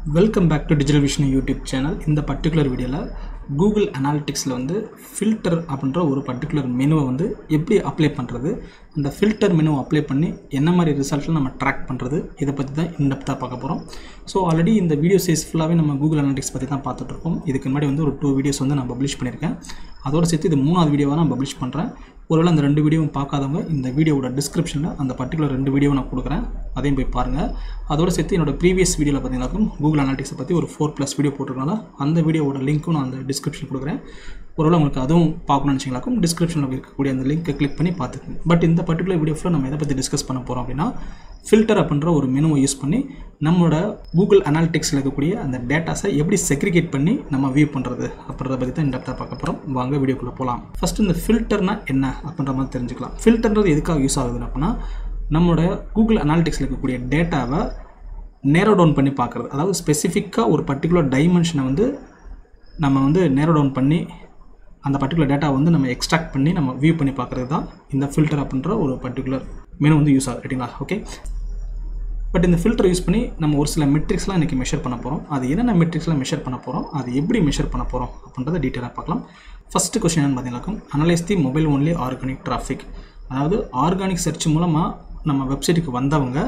Welcome back to Digital Vision YouTube channel. In the particular video Google Analytics la வந்து filter அப்படிங்கற ஒரு particular menu வந்து எப்படி apply பண்றது, அந்த filter menu அப்ளை பண்ணி என்ன மாதிரி ரிசல்ட்ஸ் நம்ம ட்ராக் பண்றது, இத பத்தி தான் in depth பார்க்க போறோம். சோ ஆல்ரெடி இந்த வீடியோ சீரிஸ் ஃபுல்லாவே நம்ம Google Analytics பத்தி தான் பார்த்துட்டு இருக்கோம். இதுக்கு முன்னாடி வந்து ஒரு 2 வீடியோஸ் வந்து நான் பப்ளிஷ் பண்ணிருக்கேன். அதோட சேர்த்து இது மூணாவது வீடியோவா நான் பப்ளிஷ் பண்றேன். ஒருவேளை அந்த ரெண்டு வீடியோவும் பார்க்காதவங்க இந்த வீடியோவோட டிஸ்கிரிப்ஷன்ல அந்த பர்టిక్యులர் ரெண்டு வீடியோவை நான் கொடுக்குறேன். அதையும் போய் பாருங்க. அதோட சேர்த்து என்னோட ப்ரீவியஸ் வீடியோல பாத்தீங்கன்னா Google Analytics பத்தி ஒரு 4+ வீடியோ போட்டுருக்கனால அந்த வீடியோவோட லிங்க்கும் நான் அந்த டிஸ்கிரிப்ஷன் கொடுக்குறேன். ஒருவேளை உங்களுக்கு அதுவும் பார்க்கணும்னு நினைச்சீங்களாக்கும் டிஸ்கிரிப்ஷன்ல இருக்கக்கூடிய அந்த லிங்கை கிளிக் பண்ணி பார்த்துக்கங்க. பட் இந்த பர்టిక్యులர் வீடியோ ஃபுல்லா நம்ம எதை பத்தி டிஸ்கஸ் பண்ண போறோம் அப்படின்னா filter அப்படிங்கற ஒரு மெனுவை யூஸ் பண்ணி நம்மளோட Google Analyticsல இருக்கக்கூடிய அந்த டேட்டாஸை எப்படி செக்ரிகேட் பண்ணி நம்ம வியூ பண்றது அப்படிங்கறத பத்தி தான் இந்த பார்க்க போறோம். வாங்க வீடியோக்குள்ள போலாம். ஃபர்ஸ்ட் இந்த ஃபில்டர்னா என்ன அப்படிங்கற மாதிரி தெரிஞ்சுக்கலாம். ஃபில்டர்ன்றது எதுக்காக யூஸ் ஆகுது அப்படினா நம்மளோட Google Analyticsல இருக்கக்கூடிய டேட்டாவை நேரோ டவுன் பண்ணி பார்க்கிறது. அதாவது ஸ்பெசிஃபிக்கா ஒரு பர்టిక్యులர் டைமென்ஷனை வந்து நம்ம வந்து நேரோ டவுன் பண்ணி அந்த பர்టిక్యులர் டேட்டா வந்து நம்ம எக்ஸ்ட்ராக்ட் பண்ணி நம்ம வியூ பண்ணி பார்க்கிறது தான் இந்த ஃபில்டர் அப்படிங்கற ஒரு பர்టిక్యులர் மெனு வந்து யூஸ் ஆகுது. ரைட்டா? ஓகே. பட் இந்த ஃபில்டர் யூஸ் பண்ணி நம்ம ஒரு சில மெட்ரிக்ஸ்லாம் இன்னைக்கு மெஷர் பண்ண போறோம். அது என்னென்ன மெட்ரிக்ஸ்லாம் மெஷர் பண்ண போறோம், அது எப்படி மெஷர் பண்ண போறோம் அப்படின்றத டீடைலா பார்க்கலாம். ஃபர்ஸ்ட் क्वेश्चन என்னன்னு பாத்தீங்கன்னா analyse the mobile only organic traffic. அதாவது ஆர்கானிக் சர்ச் மூலமா நம்ம வெப்சைட்டுக்கு வந்தவங்க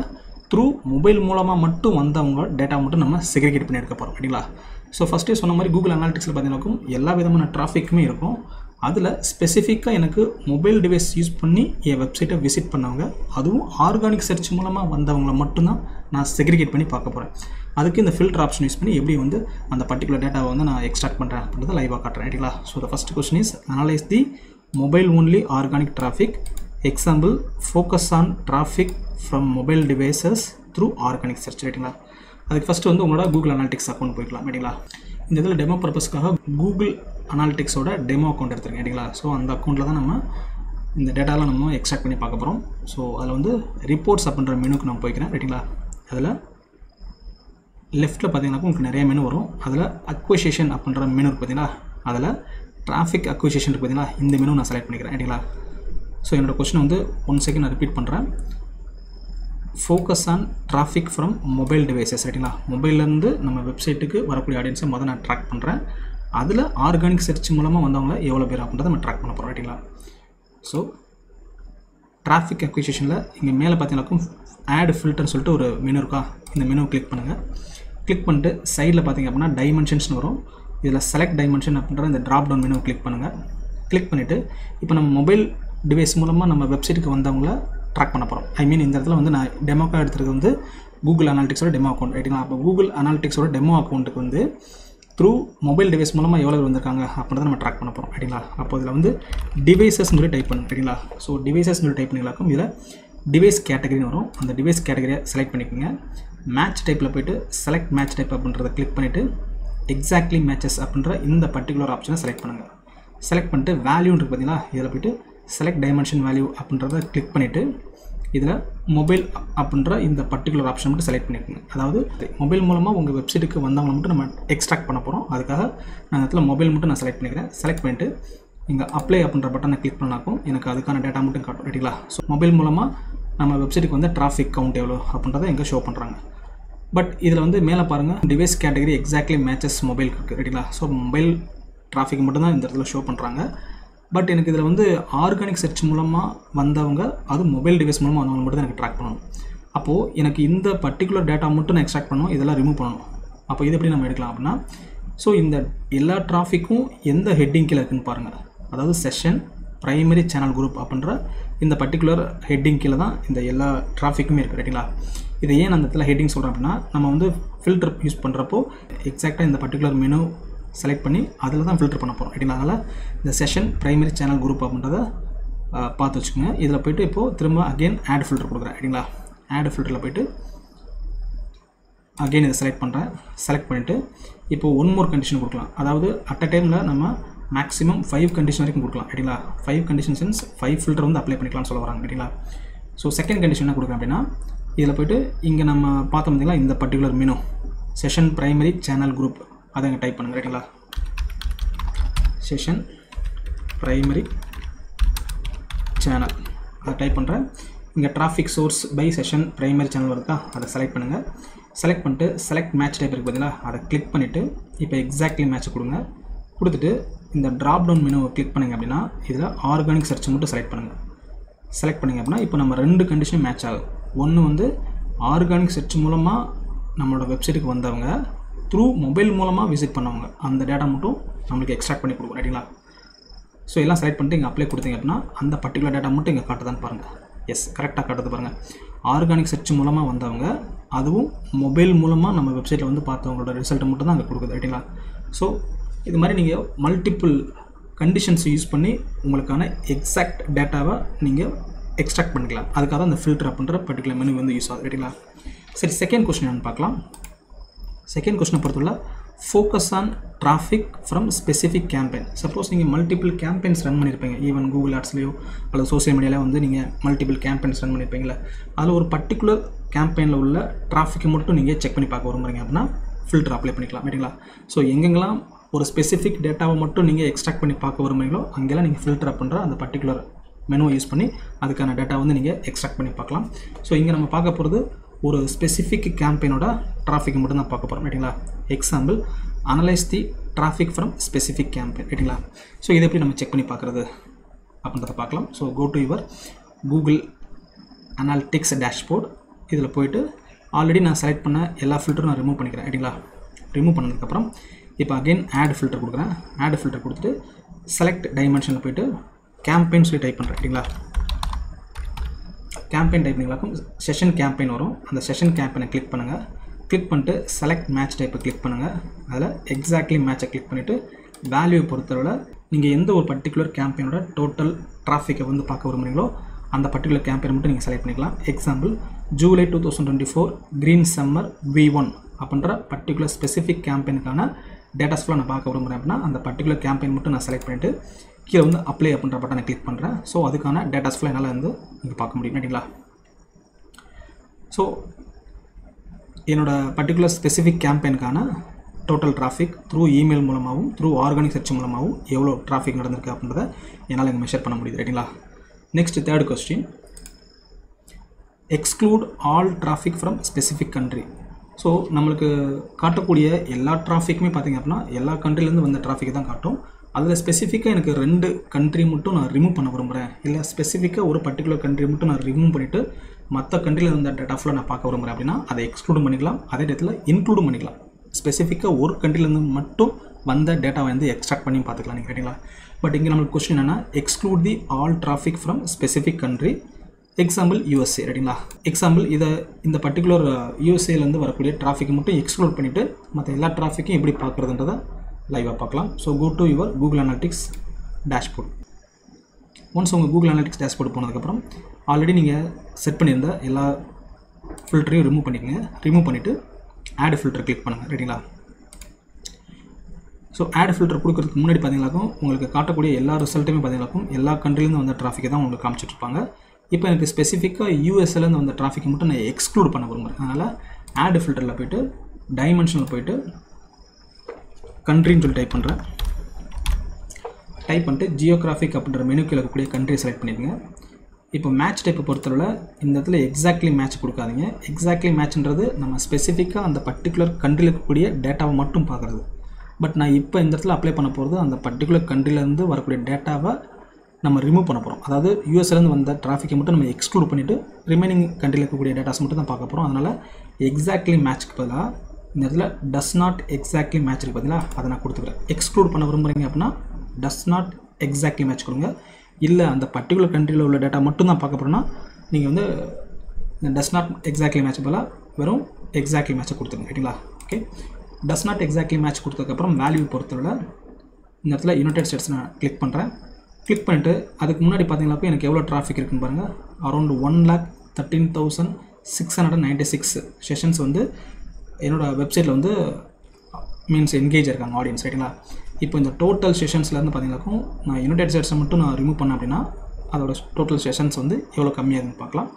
த்ரூ மொபைல் மூலமா மட்டும் வந்தவங்க டேட்டா மட்டும் நம்ம செக்ரிகேட் பண்ணி எடுக்க போறோம். ரைட்டா? ஸோ ஃபர்ஸ்ட்டே சொன்ன மாதிரி Google Analyticsல பார்த்தீங்கன்னா எல்லா விதமான டிராஃபிக்குமே இருக்கும். அதில் ஸ்பெசிஃபிக்காக எனக்கு மொபைல் டிவைஸ் யூஸ் பண்ணி என் வெப்சைட்டை விசிட் பண்ணவங்க, அதுவும் ஆர்கானிக் சர்ச் மூலமாக வந்தவங்களை மட்டும்தான் நான் செக்ரிகேட் பண்ணி பார்க்க போகிறேன். அதுக்கு இந்த ஃபில்டர் ஆப்ஷன் யூஸ் பண்ணி எப்படி வந்து அந்த பர்టిక్యులர் டேட்டாவை வந்து நான் எக்ஸ்ட்ராக்ட் பண்ணுறேன் அப்படின்றத லைவாக காட்டுறேன். ரைட்டா? So the first question is analyse the mobile only organic traffic. Example focus on traffic from mobile devices through organic search. ரைட்டுங்களா? அதுக்கு ஃபஸ்ட்டு வந்து உங்களோட Google Analytics அக்கௌண்ட் போய்க்கலாம். ரைட்டுங்களா? இந்த இதில் டெமோ பர்பஸ்க்காக Google Analyticsோட டெமோ அக்கௌண்ட் எடுத்துருக்கேன். ரைட்டுங்களா? ஸோ அந்த அக்கௌண்ட்டில் தான் நம்ம இந்த டேட்டாலாம் நம்ம எக்ஸ்ட்ராக்ட் பண்ணி பார்க்க போகிறோம். ஸோ அதில் வந்து ரிப்போர்ட்ஸ் அப்படின்ற மெனுக்கு நான் போய்க்கிறேன். ரைட்டுங்களா? அதில் லெஃப்ட்டில் பார்த்தீங்கன்னா உங்களுக்கு நிறைய மெனு வரும். அதில் அக்விசிஷன் அப்படின்ற மெனு இருக்குது பார்த்தீங்களா? அதில் டிராஃபிக் அக்விசிஷன் இருக்குது பார்த்தீங்களா? இந்த மெனு நான் செலக்ட் பண்ணிக்கிறேன். ரைட்டுங்களா? ஸோ என்னோடய கொஸ்டின் வந்து 1 செகண்ட் நான் ரிப்பீட் பண்ணுறேன். Focus on traffic from mobile devices. ரைட்டுங்களா? மொபைல்லேருந்து நம்ம வெப்சைட்டுக்கு வரக்கூடிய ஆடியன்ஸை முதல்ல நான் ட்ராக் பண்ணுறேன். அதில் ஆர்கானிக் சர்ச் மூலமாக வந்தவங்கள எவ்வளோ பேர் அப்படின்றத நம்ம ட்ராக் பண்ண போகிறோம். ரைட்டுங்களா? ஸோ டிராஃபிக் அக்விசிஷனில் இங்கே மேலே பார்த்தீங்கன்னாக்கும் ஆட் ஃபில்டர்னு சொல்லிட்டு ஒரு மெனு இருக்கா? இந்த மெனுவை கிளிக் பண்ணுங்கள். கிளிக் பண்ணிட்டு சைடில் பார்த்தீங்க அப்படின்னா டைமென்ஷன்ஸ்னு வரும். இதில் செலக்ட் டைமென்ஷன் அப்படின்ற இந்த ட்ராப் டவுன் மெனுவை கிளிக் பண்ணுங்கள். கிளிக் பண்ணிவிட்டு இப்போ நம்ம மொபைல் டிவைஸ் மூலமாக நம்ம வெப்சைட்டுக்கு வந்தவங்கள ட்ராக் பண்ண போகிறோம். ஐ மீன் இந்த இடத்துல வந்து நான் டெமோக்காக எடுத்துகிறது வந்து Google Analyticsோட டெமோ அக்கௌண்ட். ரைட்டுங்களா? அப்போ Google Analyticsோட டெமோ அக்கௌண்ட்டுக்கு வந்து த்ரூ மொபைல் டிவைஸ் மூலமாக எவ்வளோ பேர் வந்திருக்காங்க அப்படின்றத நம்ம ட்ராக் பண்ண போகிறோம். ரைட்டுங்களா? அப்போ இதில் வந்து டிவைசஸ்னு சொல்லி டைப் பண்ணுங்க. ரைட்டுங்களா? ஸோ டிவைசஸ்னு சொல்லி டைப் பண்ணிங்களாக்கும் இதில் டிவைஸ் கேட்டகரின்னு வரும். அந்த டிவைஸ் கேட்டகரியை செலக்ட் பண்ணிக்கோங்க. மேட்ச் டைப்பில் போய்ட்டு செலக்ட் மேட்ச் டைப் அப்படின்றத கிளிக் பண்ணிவிட்டு எக்ஸாக்ட்லி மேட்சஸ் அப்படின்ற இந்த பர்టిక్యులர் ஆப்ஷனை செலக்ட் பண்ணுங்கள். செலக்ட் பண்ணிட்டு வேல்யூன்னு இருக்குது பார்த்தீங்களா? இதில் போய்ட்டு செலக்ட் டைமென்ஷன் வேல்யூ அப்படின்றத கிளிக் பண்ணிவிட்டு இதில் மொபைல் அப்படின்ற இந்த பர்టిక్యులர் ஆப்ஷன் மட்டும் செலக்ட் பண்ணிக்கோங்க. அதாவது மொபைல் மூலமாக உங்கள் வெப்சைட்டுக்கு வந்தவங்களை மட்டும் நம்ம எக்ஸ்ட்ராக்ட் பண்ண போகிறோம். அதுக்காக நான் இடத்துல மொபைல் மட்டும் நான் செலக்ட் பண்ணிக்கிறேன். செலக்ட் பண்ணிவிட்டு இங்கே அப்ளை அப்படின்ற பட்டனை கிளிக் பண்ணாக்கும் எனக்கு அதுக்கான டேட்டா மட்டும் காட்டும். ரைட்டுங்களா? ஸோ மொபைல் மூலமாக நம்ம வெப்சைட்டுக்கு வந்து டிராஃபிக் கவுண்ட் எவ்வளோ அப்படின்றத இங்கே ஷோ பண்ணுறாங்க. பட் இதில் வந்து மேலே பாருங்கள் device category exactly matches mobile இருக்குது. ரைட்டுங்களா? ஸோ மொபைல் டிராஃபிக் மட்டும் தான் இந்த இடத்துல ஷோ பண்ணுறாங்க. பட் எனக்கு இதில் வந்து ஆர்கானிக் சர்ச் மூலமாக வந்தவங்க அது மொபைல் டிவைஸ் மூலமாக வந்தவங்க மட்டும் தான் எனக்கு ட்ராக் பண்ணணும். அப்போது எனக்கு இந்த பர்టిక్యులர் டேட்டா மட்டும் நான் எக்ஸ்ட்ராக்ட் பண்ணணும், இதெல்லாம் ரிமூவ் பண்ணணும். அப்போ இது எப்படி நம்ம எடுக்கலாம் அப்படின்னா ஸோ இந்த எல்லா டிராஃபிக்கும் எந்த ஹெட்டிங் கீழே இருக்குன்னு பாருங்கள். அதாவது செஷன் ப்ரைமரி சேனல் குரூப் அப்படின்ற இந்த பர்టిక్యులர் ஹெட்டிங் கீழே தான் இந்த எல்லா டிராஃபிக்குமே இருக்குது. ரைட்டுங்களா? இது ஏன் அந்த இடத்துல ஹெட்டிங் சொல்கிறேன் அப்படின்னா நம்ம வந்து ஃபில்டர் யூஸ் பண்ணுறப்போ எக்ஸாக்டாக இந்த பர்టిక్యులர் மெனு செலக்ட் பண்ணி அதில் தான் ஃபில்டர் பண்ண போகிறோம். ரைட்டுங்களா? அதனால் இந்த செஷன் ப்ரைமரி சேனல் குரூப் அப்படின்றத பார்த்து வச்சுக்கோங்க. இதில் போய்ட்டு இப்போது திரும்ப அகெயின் ஆட் ஃபில்டர் கொடுக்குறேன். ரைட்டுங்களா? ஆட் ஃபில்டரில் போய்ட்டு அகெயின் இதை செலக்ட் பண்ணுறேன். செலக்ட் பண்ணிவிட்டு இப்போது 1 மோர் கண்டிஷன் கொடுக்கலாம். அதாவது அட் அ டைமில் நம்ம மேக்ஸிமம் 5 கண்டிஷன் வரைக்கும் கொடுக்கலாம். ரைட்டுங்களா? 5 கண்டிஷன் சென்ஸ் 5 ஃபில்டர் வந்து அப்ளை பண்ணிக்கலாம்னு சொல்ல வராங்க. ரைட்டுங்களா? ஸோ செகண்ட் கண்டிஷன் என்ன கொடுக்குறேன் அப்படின்னா இதில் போய்ட்டு இங்கே நம்ம பார்த்தோம் பார்த்தீங்களா இந்த particular menu session primary channel group அதை இங்கே டைப் பண்ணுங்கள். ரைட்டுங்களா? செஷன் ப்ரைமரி சேனல் அதை டைப் பண்ணுறேன். இங்கே traffic source by session primary channel வருதா? அதை செலக்ட் பண்ணுங்கள். செலக்ட் பண்ணிட்டு செலக்ட் மேட்ச் டைப் இருக்குது பார்த்தீங்களா, அதை கிளிக் பண்ணிவிட்டு இப்போ எக்ஸாக்ட்லி மேட்ச் கொடுங்க. கொடுத்துட்டு இந்த ட்ராப் டவுன் மெனுவை கிளிக் பண்ணிங்க அப்படின்னா இதில் ஆர்கானிக் சர்ச் மட்டும் செலக்ட் பண்ணுங்கள். செலக்ட் பண்ணிங்க அப்படின்னா இப்போ நம்ம 2 கண்டிஷனும் மேட்ச் ஆகும். ஒன்று வந்து ஆர்கானிக் சர்ச் மூலமாக நம்மளோட வெப்சைட்டுக்கு வந்தவங்க த்ரூ மொபைல் மூலமாக விசிட் பண்ணவங்க அந்த டேட்டா மட்டும் நம்மளுக்கு எக்ஸ்ட்ராக்ட் பண்ணி கொடுக்கும் ரைட்டுங்களா. ஸோ எல்லாம் செலக்ட் பண்ணிட்டு இங்கே அப்ளை கொடுத்தீங்க அப்படின்னா அந்த பர்டிகுலர் டேட்டா மட்டும் இங்கே காட்டுதான்னு பாருங்கள். எஸ், கரெக்டாக காட்டுது பாருங்கள். ஆர்கானிக் சர்ச் மூலமாக வந்தவங்க அதுவும் மொபைல் மூலமாக நம்ம வெப்சைட்டில் வந்து பார்த்தவங்களோட ரிசல்ட்டை மட்டும் தான் அங்கே கொடுக்குது ரைட்டுங்களா. ஸோ இது மாதிரி நீங்கள் மல்டிபிள் கண்டிஷன்ஸ் யூஸ் பண்ணி உங்களுக்கான எக்ஸாக்ட் டேட்டாவை நீங்கள் எக்ஸ்ட்ராக்ட் பண்ணிக்கலாம். அதுக்காக தான் அந்த ஃபில்டர் அப்படின்ற பர்டிகுலர் மெனு வந்து யூஸ் ஆகுது ரைட்டுங்களா. சரி, செகண்ட் கொஸ்டின் என்னன்னு பார்க்கலாம். செகண்ட் கொஸ்டினை பொறுத்தவரை focus on traffic from specific campaign. Suppose நீங்கள் மல்டிபிள் கேம்பெயின்ஸ் ரன் பண்ணியிருப்பீங்க, ஈவன் கூகுள் ஆட்ஸ்லேயோ அல்லது சோசியல் மீடியாவில் வந்து நீங்கள் மல்டிபிள் கேம்பெயின்ஸ் ரன் பண்ணியிருப்பீங்களா, அதில் ஒரு பர்டிகுலர் கேம்பெயினில் உள்ள டிராஃபிக்கை மட்டும் நீங்கள் செக் பண்ணி பார்க்க விரும்புறீங்க அப்படின்னா ஃபில்டர் அப்ளை பண்ணிக்கலாம் ரைட்டுங்களா. ஸோ எங்கெங்கெல்லாம் ஒரு ஸ்பெசிஃபிக் டேட்டாவை மட்டும் நீங்கள் எக்ஸ்ட்ராக்ட் பண்ணி பார்க்க விரும்புறீங்களோ அங்கெல்லாம் நீங்கள் ஃபில்டர் அப்படின்ற அந்த பர்டிகுலர் மெனுவை யூஸ் பண்ணி அதுக்கான டேட்டா வந்து நீங்கள் எக்ஸ்ட்ராக்ட் பண்ணி பார்க்கலாம். ஸோ இங்கே நம்ம பார்க்க போகிறது ஒரு ஸ்பெசிஃபிக் கேம்பெயினோட டிராஃபிக் மட்டும் தான் பார்க்க போகிறோம் ரைட்டுங்களா. Example, analyse the traffic from specific campaign ரைட்டுங்களா. ஸோ இதை எப்படி நம்ம செக் பண்ணி பார்க்குறது அப்படின்றத பார்க்கலாம். So go to your Google Analytics dashboard. இதில் போய்ட்டு ஆல்ரெடி நான் செலக்ட் பண்ண எல்லா ஃபில்டரும் நான் ரிமூவ் பண்ணிக்கிறேன் ரைட்டுங்களா. ரிமூவ் பண்ணதுக்கப்புறம் இப்போ அகைன் ஆட் ஃபில்டர் கொடுக்குறேன். ஆட் ஃபில்டர் கொடுத்துட்டு செலக்ட் டைமென்ஷனில் போய்ட்டு கேம்பெயின் சொல்லி டைப் பண்ணுறேன் ரைட்டுங்களா. கேம்பெயின் டைப் பண்ணிங்களாக்கும் செஷன் கேம்பெயின் வரும். அந்த செஷன் கேம்பெயினை கிளிக் பண்ணுங்கள். கிளிக் பண்ணிட்டு செலக்ட் மேட்ச் டைப்பை கிளிக் பண்ணுங்கள். அதில் எக்ஸாக்ட்லி மேட்சை கிளிக் பண்ணிவிட்டு வேல்யூவை பொறுத்தவரை நீங்கள் எந்த ஒரு பர்டிகுலர் கேம்பெயினோட டோட்டல் டிராஃபிக்கை வந்து பார்க்க விரும்புகிறீங்களோ அந்த பர்டிகுலர் கேம்பெயின் மட்டும் நீங்கள் செலக்ட் பண்ணிக்கலாம். Example, July 2024 green summer V1 அப்படின்ற பர்டிகுலர் ஸ்பெசிஃபிக் கேம்பெயினுக்கான டேட்டாஸ் ஃபுல்லாக நான் பார்க்க விரும்புகிறேன் அப்படின்னா அந்த பர்டிகுலர் கேம்பெயின் மட்டும் நான் செலக்ட் பண்ணிவிட்டு கீழே வந்து அப்ளை அப்படின்ற பட்டனை கிளிக் பண்ணுறேன். ஸோ அதுக்கான டேட்டாஸ் ஃபுல்லாக என்னால் வந்து நீங்கள் பார்க்க முடியும் ரைட்டுங்களா. ஸோ என்னோடய பர்டிகுலர் ஸ்பெசிஃபிக் கேம்பெயினுக்கான டோட்டல் டிராஃபிக் த்ரூ இமெயில் மூலமாகவும் த்ரூ ஆர்கானிக் சர்ச் மூலமாகவும் எவ்வளோ டிராஃபிக் நடந்திருக்கு அப்படின்றத என்னால் இங்கே மெஷர் பண்ண முடியுது ரைட்டுங்களா. Next third question, exclude all traffic from specific country. So நம்மளுக்கு காட்டக்கூடிய எல்லா டிராஃபிக்குமே பார்த்திங்க அப்படின்னா எல்லா கண்ட்ரிலேருந்து வந்த டிராஃபிக்கை தான் காட்டும். அதில் ஸ்பெசிஃபிக்காக எனக்கு 2 கண்ட்ரி மட்டும் நான் ரிமூவ் பண்ண விரும்புகிறேன், இல்லை ஸ்பெசிஃபிக்காக ஒரு பர்டிகுலர் கண்ட்ரி மட்டும் நான் ரிமூவ் பண்ணிவிட்டு மற்ற கண்ட்ரியில் இருந்த டேட்டா ஃபுல்லாக நான் பார்க்க விரும்புகிறேன் அப்படின்னா அதை எக்ஸ்க்ளூடும் பண்ணிக்கலாம். அதே இடத்துல இன்க்ளூடும் பண்ணிக்கலாம். ஸ்பெசிஃபிக்காக ஒரு கண்ட்ரிலேருந்து மட்டும் வந்த டேட்டாவை வந்து எக்ஸ்ட்ராக்ட் பண்ணி பார்த்துக்கலாம் நீங்கள் ரைட்டுங்களா. பட் இங்கே நம்மளுக்கு கொஸ்டின் என்னென்னா exclude the all traffic from specific country. Example USA ரைட்டுங்களா. எக்ஸாம்பிள் இந்த பர்டிகுலர் யூஎஸ்ஏலேருந்து வரக்கூடிய டிராஃபிக்கை மட்டும் எக்ஸ்க்ளூட் பண்ணிவிட்டு மற்ற எல்லா டிராஃபிக்கும் எப்படி பார்க்குறதுன்றதை லைவாக பார்க்கலாம். So go to your Google Analytics dashboard. Once உங்கள் கூகுள் அனாலிட்டிக்ஸ் டேஷ்போர்ட் போனதுக்கப்புறம் ஆல்ரெடி நீங்கள் செட் பண்ணியிருந்த எல்லா ஃபில்டரையும் ரிமூவ் பண்ணிக்கோங்க. ரிமூவ் பண்ணிவிட்டு ஆட் ஃபில்டர் கிளிக் பண்ணுங்கள் ரைட்டுங்களா. ஸோ ஆட் ஃபில்டர் கொடுக்குறதுக்கு முன்னாடி பார்த்தீங்கன்னாக்கும் உங்களுக்கு காட்டக்கூடிய எல்லா ரிசல்ட்டுமே பார்த்தீங்கன்னாக்கும் எல்லா கண்ட்ரிலேருந்து வந்த டிராஃபிக்கை தான் உங்களுக்கு காமிச்சிட்ருப்பாங்க. இப்போ எனக்கு ஸ்பெசிஃபிக்காக யூஎஸ்ஏலேருந்து வந்த டிராஃபிக்கை மட்டும் நான் எக்ஸ்க்ளூட் பண்ண விரும்புகிறேன். அதனால் ஆட் ஃபில்டரில் போய்ட்டு டைமென்ஷனில் போய்ட்டு கண்ட்ரின்னு சொல்லி டைப் பண்ணுறேன். டைப் பண்ணிட்டு ஜியோகிராஃபிக் அப்படின்ற மெனுக்கில் இருக்கக்கூடிய கண்ட்ரி செலக்ட் பண்ணிடுங்க. இப்போ மேட்ச் டைப்பை பொறுத்தவரை இந்த இடத்துல எக்ஸாக்ட்லி மேட்ச் கொடுக்காதீங்க. எக்ஸாக்ட்லி மேட்ச்ன்றது நம்ம ஸ்பெசிஃபிக்காக அந்த பர்டிகுலர் கண்ட்ரியில் இருக்கக்கூடிய டேட்டாவை மட்டும் பார்க்குறது. பட் நான் இப்போ இந்த இடத்துல அப்ளை பண்ண போகிறது அந்த பர்டிகுலர் கண்ட்ரிலேருந்து வரக்கூடிய டேட்டாவை நம்ம ரிமூவ் பண்ண போகிறோம். அதாவது யூஎஸ்லேருந்து வந்த டிராஃபிக்கை மட்டும் நம்ம எக்ஸ்க்ளூட் பண்ணிவிட்டு ரிமைனிங் கண்ட்ரியில் இருக்கக்கூடிய டேட்டாஸ் மட்டும் தான் பார்க்க போகிறோம். அதனால் எக்ஸாக்ட்லி மேட்ச்க்கு பதிலாக இந்த இடத்துல டஸ் நாட் எக்ஸாக்ட்லி மேட்ச்சுக்கு பதிலாக அதை நான் கொடுத்துக்கிறேன். எக்ஸ்க்ளூட் பண்ண விரும்புகிறீங்க அப்படின்னா டஸ் நாட் எக்ஸாக்ட்லி மேட்ச் கொடுங்க. இல்லை அந்த பர்டிகுலர் கண்ட்ரியில் உள்ள டேட்டா மட்டும் தான் பார்க்க போகிறோன்னா நீங்கள் வந்து டஸ் நாட் எக்ஸாக்ட்லி மேட்ச் பதிலாக வெறும் எக்ஸாக்ட்லி மேட்ச்சை கொடுத்துருங்க ரைட்டுங்களா. Okay, does not exactly match கொடுத்ததுக்கப்புறம் வேல்யூ பொறுத்தவரை இந்த இடத்துல யுனைடெட் ஸ்டேட்ஸ் நான் கிளிக் பண்ணுறேன். கிளிக் பண்ணிவிட்டு அதுக்கு முன்னாடி பார்த்தீங்கன்னாக்கா எனக்கு எவ்வளோ டிராஃபிக் இருக்குன்னு பாருங்கள். அரௌண்ட் 1,13,696 செஷன்ஸ் வந்து என்னோடய வெப்சைட்டில் வந்து மீன்ஸ் என்கேஜ் இருக்காங்க ஆடியன்ஸ் ரைட்டுங்களா. இப்போ இந்த டோட்டல் செஷன்ஸ்லேருந்து பார்த்தீங்கன்னாக்கும் நான் யுனைடெட் ஸ்டேட்ஸை மட்டும் நான் ரிமூவ் பண்ணேன் அப்படின்னா அதோட டோட்டல் செஷன்ஸ் வந்து எவ்வளோ கம்மியாகுதுன்னு பார்க்கலாம்.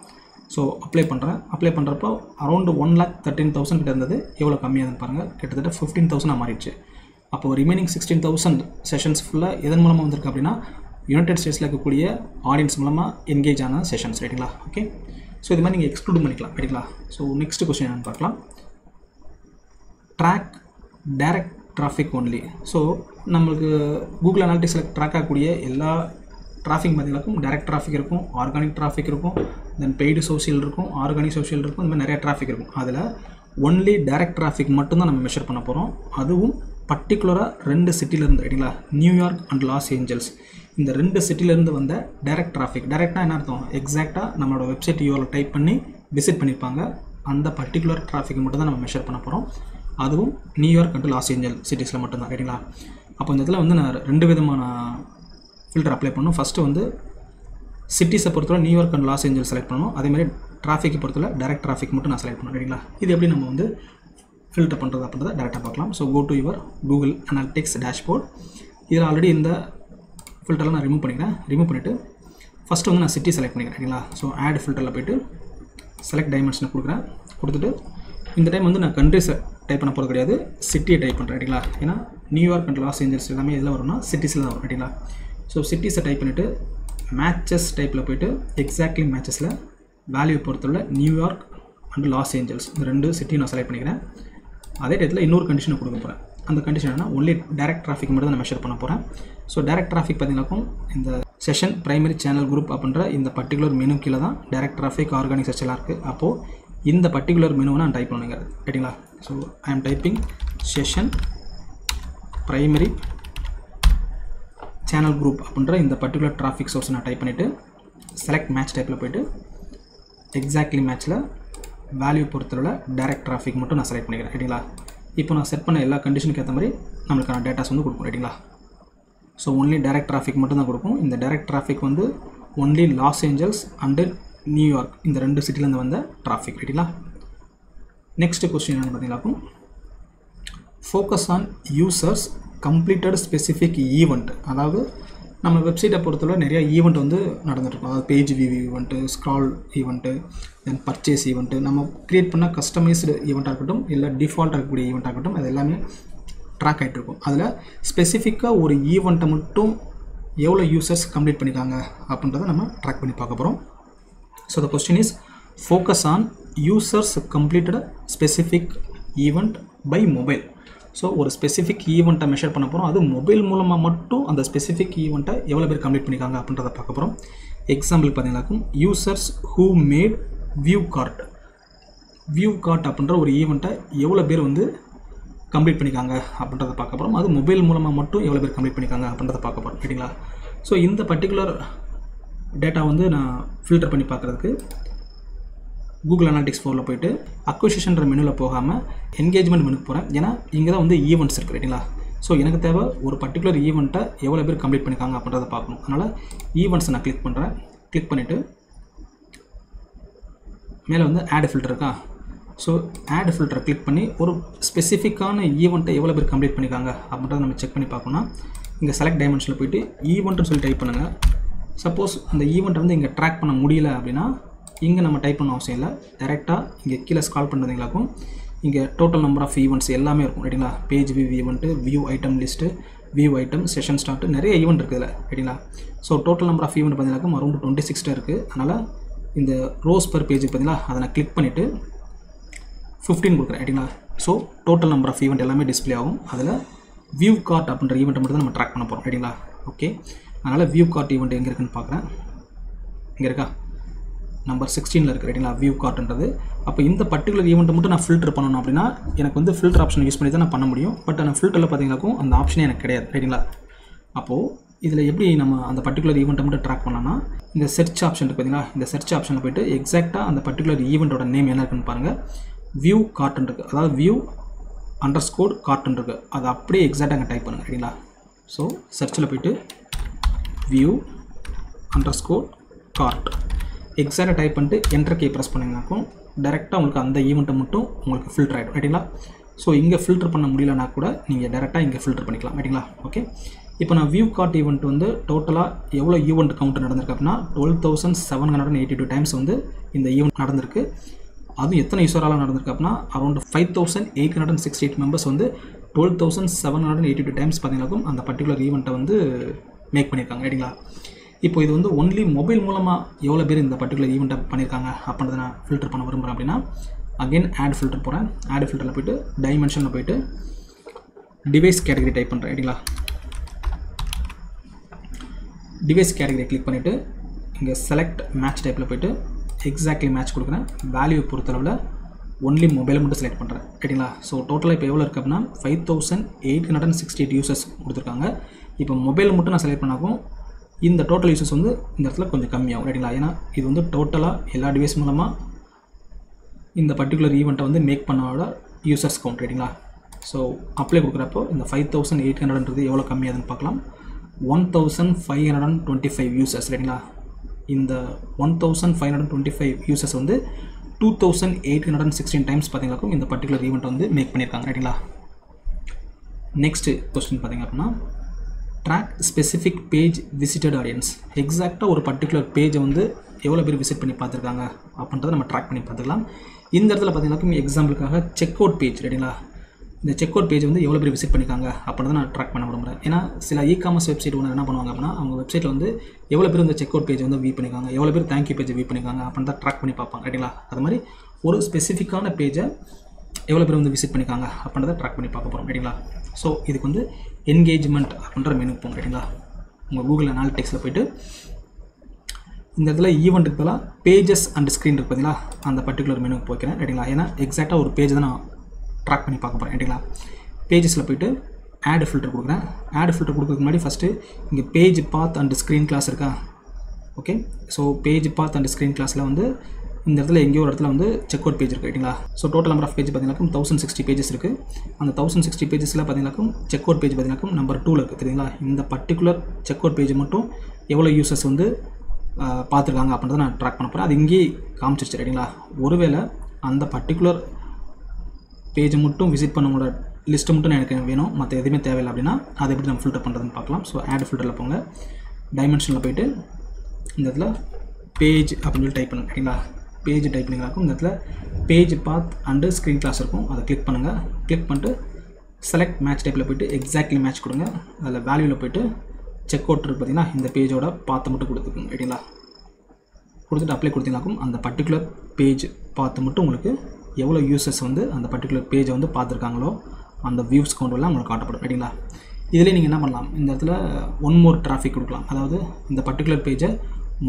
ஸோ அப்ளை பண்ணுறேன். அப்ளை பண்ணுறப்போ அரௌண்ட் 1,13,000 கிட்ட இருந்தது, எவ்வளோ கம்மியாகுதுன்னு பாருங்கள். கிட்டத்தட்ட 15,000 மாறிடுச்சு. அப்போது ரிமைனிங் 16,000 செஷன்ஸ் ஃபுல்லாக எதன் மூலமாக வந்திருக்கு அப்படின்னா யுனைடெட் ஸ்டேட்ஸில் இருக்கக்கூடிய ஆடியன்ஸ் மூலமாக என்கேஜ் ஆன செஷன்ஸ் ரைட்டுங்களா. ஓகே, ஸோ இது மாதிரி நீங்கள் எக்ஸ்க்ளூட் பண்ணிக்கலாம் ரைட்டுங்களா. ஸோ நெக்ஸ்ட் கொஸ்டின் என்னென்னு பார்க்கலாம். Track direct traffic only. So நம்மளுக்கு கூகுள் அனாலிட்டிக்ஸில் ட்ராக் ஆகக்கூடிய எல்லா டிராஃபிக் பார்த்தீங்கன்னாக்கும் டைரக்ட் டிராஃபிக் இருக்கும், ஆர்கானிக் டிராஃபிக் இருக்கும், தென் பெய்டு சோஷியல் இருக்கும், ஆர்கானிக் சோஷியல் இருக்கும், இந்த மாதிரி நிறைய டிராஃபிக் இருக்கும். அதில் ஒன்லி டைரக்ட் டிராஃபிக் மட்டும்தான் நம்ம மெஷர் பண்ண போகிறோம். அதுவும் பர்டிகுலராக 2 சிட்டிலேருந்து ரைட்டுங்களா, நியூயார்க் அண்ட் லாஸ் ஏஞ்சல்ஸ், இந்த 2 சிட்டிலேருந்து வந்த டைரக்ட் டிராஃபிக். டைரெக்டாக என்ன அர்த்தம், எக்ஸாக்டாக நம்மளோட வெப்சைட் யூஆர்எல் டைப் பண்ணி விசிட் பண்ணியிருப்பாங்க. அந்த பர்டிகுலர் டிராஃபிக் மட்டும் தான் நம்ம மெஷர் பண்ண போகிறோம். அதுவும் நியூயார்க் அண்ட் லாஸ் ஏஞ்சல் சிட்டிஸில் மட்டும்தான் ரைட்டுங்களா. அப்போ இந்த இதில் வந்து நான் 2 விதமான ஃபில்டர் அப்ளை பண்ணணும். ஃபஸ்ட்டு வந்து சிட்டிஸை பொறுத்தவரை New York and Los Angeles select பண்ணணும். அதேமாதிரி டிராஃபிக்கை பொறுத்தவரை டைரக்ட் டிராஃபிக் மட்டும் நான் செலக்ட் பண்ணணும் ரைட்டுங்களா. இது எப்படி நம்ம வந்து ஃபில்டர் பண்ணுறது அப்படின்றத டேரெக்டாக பார்க்கலாம். So go to your Google Analytics dashboard. இதில் ஆல்ரெடி இந்த ஃபில்டரில் நான் ரிமூவ் பண்ணிக்கிறேன். ரிமூவ் பண்ணிவிட்டு ஃபஸ்ட்டு வந்து நான் சிட்டி செலக்ட் பண்ணிக்கிறேன் ரைட்டுங்களா. ஸோ ஆட் ஃபில்டரில் போய்ட்டு செலக்ட் டைமென்ஷனை கொடுக்குறேன். கொடுத்துட்டு இந்த டைம் வந்து நான் கண்ட்ரிஸை டைப் பண்ண போகிறது கிடையாது, சிட்டியை டைப் பண்ணுறேன் ரைட்டுங்களா. ஏன்னா நியூயார்க் அண்ட் லாஸ் ஏஞ்சல்ஸ் எல்லாமே இதில் வரும்னா சிட்டிஸில் தான் வரும் ரைட்டுங்களா. ஸோ சிட்டிஸை டைப் பண்ணிவிட்டு மேட்சஸ் டைப்பில் போய்ட்டு எக்ஸாக்ட்லி மேட்சஸில் வேல்யூ பொறுத்தவரை நியூயார்க் அண்ட் லாஸ் ஏஞ்சல்ஸ் இந்த 2 சிட்டியும் நான் செலக்ட் பண்ணிக்கிறேன். அதே டயத்தில் இன்னொரு கண்டிஷனை கொடுக்க போகிறேன். அந்த கண்டிஷன் என்னன்னா ஒன்லி டைரக்ட் டிராஃபிக் மட்டும் தான் நான் மெஷர் பண்ண போகிறேன். ஸோ டைரக்ட் டிராஃபிக் பார்த்தீங்கன்னாக்கும் இந்த செஷன் பிரைமரி சேனல் குரூப் அப்படின்ற இந்த பர்டிகுலர் மெனு கீழே தான் டைரக்ட் டிராஃபிக் ஆர்கானிக் சர்ச் எல்லாம் இருக்குது. அப்போது இந்த பர்டிகுலர் மெனுவை நான் டைப் பண்ணுங்க ரைட்டுங்களா. So I am typing session primary channel group அப்படின்ற இந்த பர்டிகுலர் டிராஃபிக் சோர்ஸ் நான் டைப் பண்ணிவிட்டு செலக்ட் மேட்ச் டைப்பில் போய்ட்டு எக்ஸாக்ட்லி மேட்ச்சில் வேல்யூ பொறுத்தவரை டைரக்ட் டிராஃபிக் மட்டும் நான் செலக்ட் பண்ணிக்கிறேன் ரைட்டுங்களா. இப்போ நான் செட் பண்ண எல்லா கண்டிஷனுக்கு ஏற்ற மாதிரி நம்மளுக்கான டேட்டாஸ் வந்து கொடுக்கும் ரைட்டுங்களா. ஸோ ஒன்லி டைரக்ட் டிராஃபிக் மட்டும் தான் கொடுக்கும். இந்த டைரக்ட் டிராஃபிக் வந்து only Los Angeles and New York இந்த 2 சிட்டிலேருந்து வந்த டிராஃபிக் ரைட்டுங்களா. நெக்ஸ்ட் கொஸ்டின் என்னென்னு பார்த்தீங்கன்னாக்கும் focus on users completed specific event. அதாவது நம்ம வெப்சைட்டை பொறுத்தவரை நிறையா ஈவெண்ட் வந்து நடந்துகிட்ருக்கும். அதாவது page view event, scroll event, தென் பர்ச்சேஸ் ஈவெண்ட்டு, நம்ம க்ரியேட் பண்ண கஸ்டமைஸ்டு ஈவெண்ட்டாக இருக்கட்டும் இல்லை டிஃபால்ட்டாக இருக்கக்கூடிய ஈவெண்ட்டாக இருக்கட்டும், அது எல்லாமே ட்ராக் ஆகிட்டு இருக்கும். அதில் ஸ்பெசிஃபிக்காக ஒரு ஈவெண்ட்டை மட்டும் எவ்வளோ யூசர்ஸ் கம்ப்ளீட் பண்ணிக்காங்க அப்படின்றத நம்ம ட்ராக் பண்ணி பார்க்க போகிறோம். So the question is focus on users completed specific event by mobile. So ஒரு ஸ்பெசிஃபிக் ஈவெண்ட்டை மெஷர் பண்ண போகிறோம். அது மொபைல் மூலமாக மட்டும் அந்த ஸ்பெசிஃபிக் ஈவெண்ட்டை எவ்வளோ பேர் கம்ப்ளீட் பண்ணிக்காங்க அப்படின்றத பார்க்க போகிறோம். எக்ஸாம்பிள் பார்த்தீங்கன்னாக்கும் users who made view cart அப்படின்ற ஒரு ஈவெண்ட்டை எவ்வளோ பேர் வந்து கம்ப்ளீட் பண்ணிக்காங்க அப்படின்றத பார்க்க போகிறோம். அது மொபைல் மூலமாக மட்டும் எவ்வளோ பேர் கம்ப்ளீட் பண்ணிக்காங்க அப்படின்றத பார்க்க போகிறோம் ரைட்டுங்களா. ஸோ இந்த பர்டிகுலர் டேட்டா வந்து நான் ஃபில்டர் பண்ணி பார்க்குறதுக்கு கூகுள் அனாலிட்டிக்ஸ் 4ல் போய்ட்டு அக்விசிஷன்ற மெனுவில் போகாமல் என்கேஜ்மெண்ட் மெனுக்கு போகிறேன். ஏன்னா இங்கே தான் வந்து ஈவெண்ட்ஸ் இருக்குது ரைட்டுங்களா. ஸோ எனக்கு தேவை ஒரு பர்டிகுலர் ஈவெண்ட்டை எவ்வளோ பேர் கம்ப்ளீட் பண்ணிக்காங்க அப்படின்றத பார்க்கணும். அதனால் ஈவெண்ட்ஸை நான் கிளிக் பண்ணுறேன். கிளிக் பண்ணிவிட்டு மேலே வந்து ஆட் ஃபில்டர் இருக்கா. ஸோ ஆட் ஃபில்டரை கிளிக் பண்ணி ஒரு ஸ்பெசிஃபிக்கான ஈவெண்ட்டை எவ்வளோ பேர் கம்ப்ளீட் பண்ணிக்காங்க அப்படின்றத நம்ம செக் பண்ணி பார்க்கணும்னா இங்கே செலக்ட் டைமென்ஷனில் போய்ட்டு ஈவெண்ட்டுன்னு சொல்லி டைப் பண்ணுங்கள். சப்போஸ் அந்த ஈவெண்ட்டை வந்து இங்கே ட்ராக் பண்ண முடியல அப்படின்னா இங்கே நம்ம டைப் பண்ண அவசியம் இல்லை. டேரெக்டாக இங்கே கீழே ஸ்க்ரால் பண்ணுறதுங்களாக்கும் இங்கே டோட்டல் நம்பர் ஆஃப் ஈவெண்ட்ஸ் எல்லாமே இருக்கும் ரைட்டுங்களா. Page view event, view item list, view item, session start, நிறைய ஈவெண்ட் இருக்குது இதில் ரைட்டுங்களா. So total number of event பார்த்தீங்கன்னாக்கும் அரௌண்ட் 26 இருக்குது. அதனால் இந்த ரோஸ் பர் பேஜுக்கு பார்த்தீங்களா அதை நான் கிளிக் பண்ணிவிட்டு 15 கொடுக்குறேன் ரைட்டுங்களா. So total number of event எல்லாமே டிஸ்பிளே ஆகும். அதில் வியூ கார்ட் அப்படின்ற ஈவெண்ட்டை மட்டும் தான் நம்ம ட்ராக் பண்ண போகிறோம் ரைட்டுங்களா. ஓகே, அதனால் வியூ கார்ட் ஈவெண்ட் எங்கே இருக்குன்னு பார்க்குறேன். இங்கே இருக்கா, நம்பர் 16ல் இருக்குது ரைட்டுங்களா வியூ கார்ட்ன்றது. அப்போ இந்த பர்டிகுலர் ஈவெண்ட்டை மட்டும் நான் ஃபில்டர் பண்ணணும் அப்படின்னா எனக்கு வந்து ஃபில்டர் ஆப்ஷன் யூஸ் பண்ணி தான் நான் பண்ண முடியும். பட் ஆனால் ஃபில்டரில் பார்த்தீங்கன்னாக்கும் அந்த ஆப்ஷனே எனக்கு கிடையாது ரைட்டுங்களா. அப்போது இதில் எப்படி நம்ம அந்த பர்டிகுலர் ஈவெண்ட்டை மட்டும் ட்ராக் பண்ணலாம்னா இந்த செர்ச் ஆப்ஷன் இருக்குது பார்த்தீங்களா. இந்த செர்ச் ஆப்ஷனில் போய்ட்டு எக்ஸாக்டாக அந்த பர்டிகுலர் ஈவெண்ட்டோட நேம் என்ன இருக்குன்னு பாருங்கள். வியூ கார்ட்னு இருக்குது, அதாவது வியூ அண்டர்ஸ்கோர் கார்ட்னு இருக்குது. அதை அப்படியே எக்ஸாக்டாக அங்கே டைப் பண்ணுங்கள் ரைட்டுங்களா. ஸோ சர்ச்சில் போய்ட்டு வியூ அண்டர்ஸ்கோர் கார்ட் எக்ஸாக்டாக டைப் பண்ணிட்டு என்டர் கீ ப்ரெஸ் பண்ணிங்கனாக்கும் டேரெக்டாக உங்களுக்கு அந்த ஈவெண்ட்டை மட்டும் உங்களுக்கு ஃபில்டர் ஆகிடும் ரைட்டுங்களா. ஸோ இங்கே ஃபில்டர் பண்ண முடியலனா கூட நீங்கள் டேரெக்டாக இங்கே ஃபில்டர் பண்ணிக்கலாம் ரைட்டுங்களா. ஓகே, இப்போ நான் வியூ கார்ட் ஈவெண்ட் வந்து டோட்டலாக எவ்வளோ ஈவெண்ட் கவுண்ட் நடந்திருக்கு அப்படின்னா 12,782 டைம்ஸ் வந்து இந்த ஈவெண்ட் நடந்திருக்கு. அதுவும் எத்தனை யூஸரால் நடந்திருக்கு அப்படின்னா அரௌண்ட் 5,868 மெம்பர்ஸ் வந்து 12,782 டைம்ஸ் பார்த்தீங்கன்னாக்கும் அந்த பர்டிகுலர் ஈவெண்ட்டை வந்து மேக் பண்ணியிருக்காங்க ரைட்டுங்களா. இப்போ இது வந்து ஒன்லி மொபைல் மூலமாக எவ்வளோ பேர் இந்த பர்டிகுலர் ஈவெண்ட்டை பண்ணியிருக்காங்க அப்படின்றத நான் ஃபில்டர் பண்ண விரும்புகிறேன் அப்படின்னா அகைன் ஆட் ஃபில்டர் போகிறேன். ஆட் ஃபில்டரில் போய்ட்டு டைமென்ஷனில் போய்ட்டு டிவைஸ் கேட்டகரி டைப் பண்ணுறேன். ரைட்டுங்களா? டிவைஸ் கேட்டகரி கிளிக் பண்ணிவிட்டு இங்கே செலக்ட் மேட்ச் டைப்பில் போய்ட்டு எக்ஸாக்ட்லி மேட்ச் கொடுக்குறேன். வேல்யூ பொறுத்தளவில் ஒன்லி மொபைலை மட்டும் செலக்ட் பண்ணுறேன். ரைட்டுங்களா? ஸோ டோட்டலாக இப்போ எவ்வளோ இருக்குது அப்படின்னா 5868 யூசர்ஸ் கொடுத்துருக்காங்க. இப்போ மொபைல் மட்டும் நான் செலக்ட் பண்ணாக்கும் இந்த டோட்டல் யூசர்ஸ் வந்து இந்த இடத்துல கொஞ்சம் கம்மியாகும். ரைட்டுங்களா? ஏன்னா இது வந்து டோட்டலாக எல்லா டிவைஸ் மூலமாக இந்த பர்டிகுலர் ஈவெண்ட்டை வந்து மேக் பண்ணோட யூசர்ஸ் கவுண்ட். ரைட்டுங்களா? ஸோ அப்ளை கொடுக்குறப்போ இந்த 5800ன்றது எவ்வளோ கம்மியாகுதுன்னு பார்க்கலாம். 1525 யூசர்ஸ். ரைட்டுங்களா? இந்த 1525 யூசர்ஸ் வந்து 2816 டைம்ஸ் பார்த்தீங்கன்னாக்கும் இந்த பர்டிகுலர் ஈவெண்ட் வந்து மேக் பண்ணியிருக்காங்க. ரைட்டுங்களா? நெக்ஸ்ட்டு கொஸ்டின் பார்த்தீங்க அப்படின்னா track specific page visited audience. எக்ஸாக்டாக ஒரு பர்டிகுலர் பேஜை வந்து எவ்வளோ பேர் விசிட் பண்ணி பார்த்துருக்காங்க அப்படின்றத நம்ம ட்ராக் பண்ணி பார்த்துக்கலாம். இந்த இடத்துல பார்த்தீங்கன்னாக்கும் எக்ஸாம்பிளுக்காக செக் அவுட் பேஜ். ரைட்டுங்களா? இந்த செக் அவுட் பேஜ் வந்து எவ்வளோ பேர் விசிட் பண்ணியிருக்காங்க அப்படின்றத நான் ட்ராக் பண்ண விரும்புகிறேன். ஏன்னா சில இ-காமர்ஸ் வெப்சைட் ஒன்று என்ன பண்ணுவாங்க அப்படின்னா அவங்க வெப்சைட்டில் வந்து எவ்வளோ பேர் இந்த செக் அவுட் பேஜ் வந்து வியூ பண்ணியிருக்காங்க, எவ்வளோ பேர் தேங்க்யூ பேஜை வியூ பண்ணியிருக்காங்க அப்படின்றத ட்ராக் பண்ணி பார்ப்பாங்க. ரைட்டுங்களா? அது மாதிரி ஒரு ஸ்பெசிஃபிக்கான பேஜை எவ்வளோ பேர் வந்து விசிட் பண்ணியிருக்காங்க அப்படின்றத ட்ராக் பண்ணி பார்க்க போகிறோம். ரைட்டுங்களா? ஸோ இதுக்கு வந்து என்கேஜ்மெண்ட் அப்படின்ற மெனுக்கு போங்க. ரைட்டுங்களா? உங்கள் கூகுள் அனாலிட்டிக்ஸில் போய்ட்டு இந்த இடத்துல ஈவெண்ட்டுக்கு பதிலாக பேஜஸ் அண்ட் ஸ்க்ரீன் இருக்குது பார்த்தீங்களா, அந்த பர்டிகுலர் மெனுக்கு போய்க்கிறேன். ரைட்டுங்களா? ஏன்னா எக்ஸாக்டாக ஒரு பேஜ் தான் நான் ட்ராக் பண்ணி பார்க்க போகிறேன். ரைட்டுங்களா? பேஜஸில் போய்ட்டு ஆட் ஃபில்டர் கொடுக்குறேன். ஆட் ஃபில்டர் கொடுக்குறதுக்கு முன்னாடி ஃபஸ்ட்டு இங்கே page path and screen class இருக்கா? Okay. So page path and screen கிளாஸில் வந்து இந்த இடத்துல எங்கேயோ ஒரு இடத்துல வந்து செக் அவுட் பேஜ் இருக்குது. ரைட்டுங்களா? So total number of page பார்த்தீங்கன்னாக்கும் 1060 பேஜஸ் இருக்குது. அந்த 1060 பேஜஸில் பார்த்தீங்கன்னாக்கும் செக் அவுட் பேஜ் பார்த்தீங்கன்னாக்கும் நம்பர் 2ல் இருக்குது. தெரியுங்களா? இந்த பர்டிகுலர் செக் அவுட் பேஜ் மட்டும் எவ்வளோ யூசர்ஸ் வந்து பார்த்துருக்காங்க அப்படின்றத நான் ட்ராக் பண்ண போகிறேன். அது இங்கேயே காமிச்சிருச்சு. ரைட்டுங்களா? ஒருவேளை அந்த பர்டிகுலர் பேஜை மட்டும் விசிட் பண்ணவங்களோட லிஸ்ட்டு மட்டும் எனக்கு வேணும், மற்ற எதுவுமே தேவையில்லை அப்படின்னா அதை எப்படி நம்ம ஃபில்டர் பண்ணுறதுன்னு பார்க்கலாம். ஸோ ஆட் ஃபில்டரில் போங்க. டைமென்ஷனில் போய்ட்டு இந்த இடத்துல பேஜ் அப்படின்னு சொல்லி டைப் பண்ணுங்க. ரைட்டுங்களா? பேஜ் டைப் பண்ணிங்களாக்கும் இந்த இடத்துல page path and screen class இருக்கும். அதை கிளிக் பண்ணுங்கள். கிளிக் பண்ணிட்டு செலக்ட் மேட்ச் டைப்பில் போய்ட்டு எக்ஸாக்ட்லி மேட்ச் கொடுங்க. அதில் வேல்யூவில் போய்ட்டு செக் அவுட் இருக்குது பார்த்தீங்கன்னா இந்த பேஜோட பார்த்து மட்டும் கொடுத்துக்குங்க. ரைட்டுங்களா? கொடுத்துட்டு அப்ளை கொடுத்தீங்கன்னாக்கும் அந்த பர்டிகுலர் பேஜ் பார்த்து மட்டும் உங்களுக்கு எவ்வளோ யூசர்ஸ் வந்து அந்த பர்டிகுலர் பேஜை வந்து பார்த்துருக்காங்களோ அந்த வியூஸ் கவுண்டெல்லாம் உங்களுக்கு காட்டப்படும். ரைட்டுங்களா? இதிலே நீங்கள் என்ன பண்ணலாம், இந்த இடத்துல ஒன் மோர் டிராஃபிக் கொடுக்கலாம். அதாவது இந்த பர்டிகுலர் பேஜை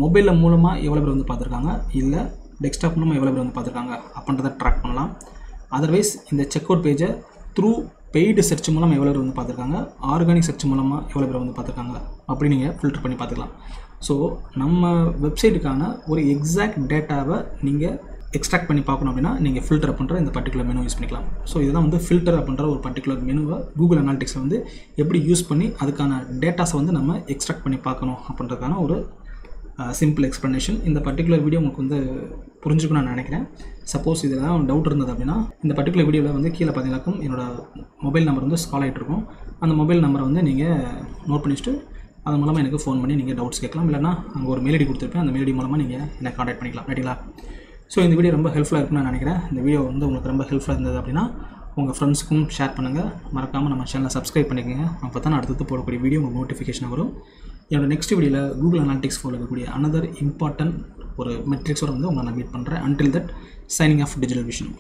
மொபைலில் மூலமாக எவ்வளோ பேர் வந்து பார்த்துருக்காங்க, இல்லை டெஸ்க்டாப் மூலமாக எவ்வளோ பேர் வந்து பார்த்துருக்காங்க அப்படின்றத ட்ராக் பண்ணலாம். அதர்வைஸ் இந்த செக் அவுட் பேஜை த்ரூ பெய்டு சர்ச் மூலமாக எவ்வளோ பேர் வந்து பார்த்துருக்காங்க, ஆர்கானிக் சர்ச் மூலமாக எவ்வளோ பேர் வந்து பார்த்துருக்காங்க அப்படி நீங்கள் ஃபில்டர் பண்ணி பார்த்துக்கலாம். ஸோ நம்ம வெப்சைட்டுக்கான ஒரு எக்ஸாக்ட் டேட்டாவை நீங்கள் எக்ஸ்ட்ராக்ட் பண்ணி பார்க்கணும் அப்படின்னா நீங்கள் ஃபில்டர் பண்ணுற இந்த பர்டிகுலர் மெனு யூஸ் பண்ணிக்கலாம். ஸோ இதுதான் வந்து ஃபில்டர் அப்படின்ற ஒரு பர்டிகுலர் மெனுவை கூகுள் அனாலிட்டிக்ஸை வந்து எப்படி யூஸ் பண்ணி அதுக்கான டேட்டாஸை வந்து நம்ம எக்ஸ்ட்ராக்ட் பண்ணி பார்க்கணும் அப்படின்றதுக்கான ஒரு சிம்பிள் எக்ஸ்ப்ளனேஷன். இந்த பர்டிகுலர் வீடியோ உங்களுக்கு வந்து புரிஞ்சுக்கணும்னு நான் நினைக்கிறேன். சப்போஸ் இதெல்லாம் டவுட் இருந்தது அப்படின்னா இந்த பர்டிகுலர் வீடியோவில் வந்து கீழே பார்த்தீங்கன்னாக்கும் என்னோடய மொபைல் நம்பர் வந்து ஸ்கால் ஆகிட்டு இருக்கும். அந்த மொபைல் நம்பரை வந்து நீங்கள் நோட் பண்ணிவிட்டு அது மூலமாக எனக்கு ஃபோன் பண்ணி நீங்கள் டவுட்ஸ் கேட்கலாம். இல்லைனா அங்கே ஒரு மெயில் ஐடி கொடுத்துருப்பேன், அந்த மெயில் ஐடி மூலமாக நீங்கள் என்னை காண்டாக்ட் பண்ணிக்கலாம். ரைட்டுங்களா? ஸோ இந்த வீடியோ ரொம்ப ஹெல்ப்ஃபுல்லாக இருக்குன்னு நான் நினைக்கிறேன். இந்த வீடியோ வந்து உங்களுக்கு ரொம்ப ஹெல்ப்ஃபுல்லாக இருந்தது அப்படின்னா உங்கள் ஃப்ரெண்ட்ஸுக்கும் ஷேர் பண்ணுங்கள். மறக்காமல் நம்ம சேனலை சப்ஸ்கிரைப் பண்ணிக்கோங்க. அப்போ தான் அடுத்தது போடக்கூடிய வீடியோ உங்களுக்கு நோட்டிஃபிகேஷன் வரும். என்னோடய நெக்ஸ்ட் வீடியோவில் கூகுள் அனாலிட்டிக்ஸ் ஃபாலோ இருக்கக்கூடிய அனதர் இம்பார்ட்டன்ட் ஒரு மெட்ரிக்ஸோடு வந்து உங்களை நான் மீட் பண்ணுறேன். Until that signing off digital vision.